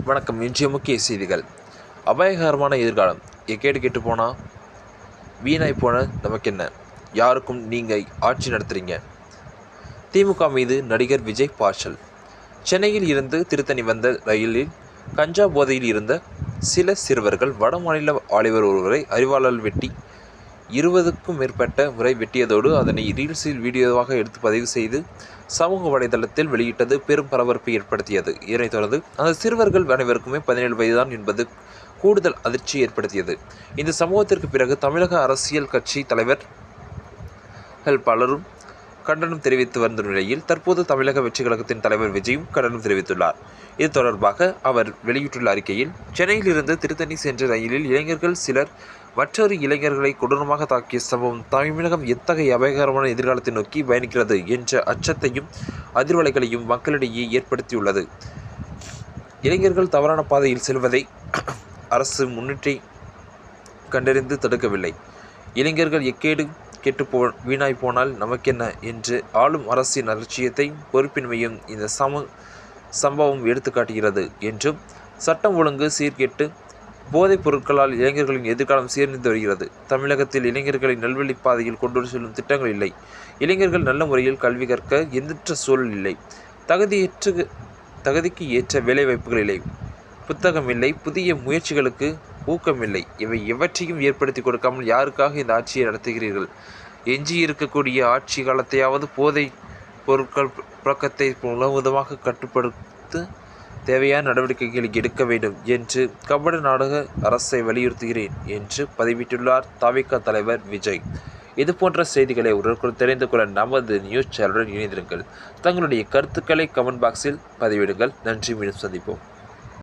வணக்கம். இன்றைய முக்கிய செய்திகள். அபாயகரமான எதிர்காலம். எக்கேடு கெட்டு போனால் வீணாய் போன நமக்கென்ன, யாருக்கும் நீங்கள் ஆட்சி நடத்துறீங்க. திமுக மீது நடிகர் விஜய் பாய்ச்சல். சென்னையில் இருந்து திருத்தணி வந்த ரயிலில் கஞ்சா போதையில் இருந்த சில சிறுவர்கள் வடமாநில வாலிபர் ஒருவரை அறிவாளால் வெட்டி 20க்கும் மேற்பட்ட முறை வெட்டியதோடு அதனை ரீல்ஸில் வீடியோவாக எடுத்து பதிவு செய்து சமூக வலைதளத்தில் வெளியிட்டது பெரும் பரபரப்பை ஏற்படுத்தியது. இதனைத் தொடர்ந்து அந்த சிறுவர்கள் அனைவருக்குமே 17 வயதுதான் என்பது கூடுதல் அதிர்ச்சி ஏற்படுத்தியது. இந்த சம்பவத்திற்கு பிறகு தமிழக அரசியல் கட்சி தலைவர்கள் பலரும் கண்டனம் தெரிவித்து வந்த நிலையில் தற்போது தமிழக வெற்றி கழகத்தின் தலைவர் விஜயும் கண்டனம் தெரிவித்துள்ளார். இது தொடர்பாக அவர் வெளியிட்டுள்ள அறிக்கையில், சென்னையில் இருந்து திருத்தணி சென்ற ரயிலில் இளைஞர்கள் சிலர் மற்றொரு இளைஞர்களை கொடூரமாக தாக்கிய சம்பவம் தமிழகம் எத்தகைய அபாயகரமான எதிர்காலத்தை நோக்கி பயணிக்கிறது என்ற அச்சத்தையும் அதிர்வலைகளையும் மக்களிடையே ஏற்படுத்தியுள்ளது. இளைஞர்கள் தவறான பாதையில் செல்வதை அரசு முன்னிட்டு கண்டறிந்து தடுக்கவில்லை. இளைஞர்கள் எக்கேடு வீணாய் போனால் நமக்கென்ன என்று ஆளும் அரசின் அலட்சியத்தை பொறுப்பின்மையும் இந்த சம்பவம் எடுத்துக்காட்டுகிறது என்றும், சட்டம் ஒழுங்கு சீர்கெட்டு போதைப் பொருட்களால் இளைஞர்களின் எதிர்காலம் சீர்நிந்து வருகிறது. தமிழகத்தில் இளைஞர்களை நல்வழி பாதையில் கொண்டு செல்லும் திட்டங்கள் இல்லை. இளைஞர்கள் நல்ல முறையில் கல்வி கற்க எண்ணற்ற சூழல் இல்லை. தகுதிக்கு ஏற்ற வேலைவாய்ப்புகள் இல்லை. புத்தகம் இல்லை. புதிய முயற்சிகளுக்கு ஊக்கமில்லை. இவை எவற்றையும் ஏற்படுத்தி கொடுக்காமல் யாருக்காக இந்த ஆட்சியை நடத்துகிறீர்கள்? எஞ்சி இருக்கக்கூடிய ஆட்சி காலத்தையாவது போதை பொருட்கள் புழக்கத்தை முழுவதுமாக கட்டுப்படுத்த தேவையான நடவடிக்கைகளை எடுக்க வேண்டும் என்று கபட நாடக அரசை வலியுறுத்துகிறேன் என்று பதிவிட்டுள்ளார் தவிக தலைவர் விஜய். இதுபோன்ற செய்திகளை உடனுக்குடன் தெரிந்து கொள்ள நமது நியூஸ் சேனலுடன் இணைந்திருங்கள். தங்களுடைய கருத்துக்களை கமெண்ட் பாக்ஸில் பதிவிடுங்கள். நன்றி. மீண்டும் சந்திப்போம்.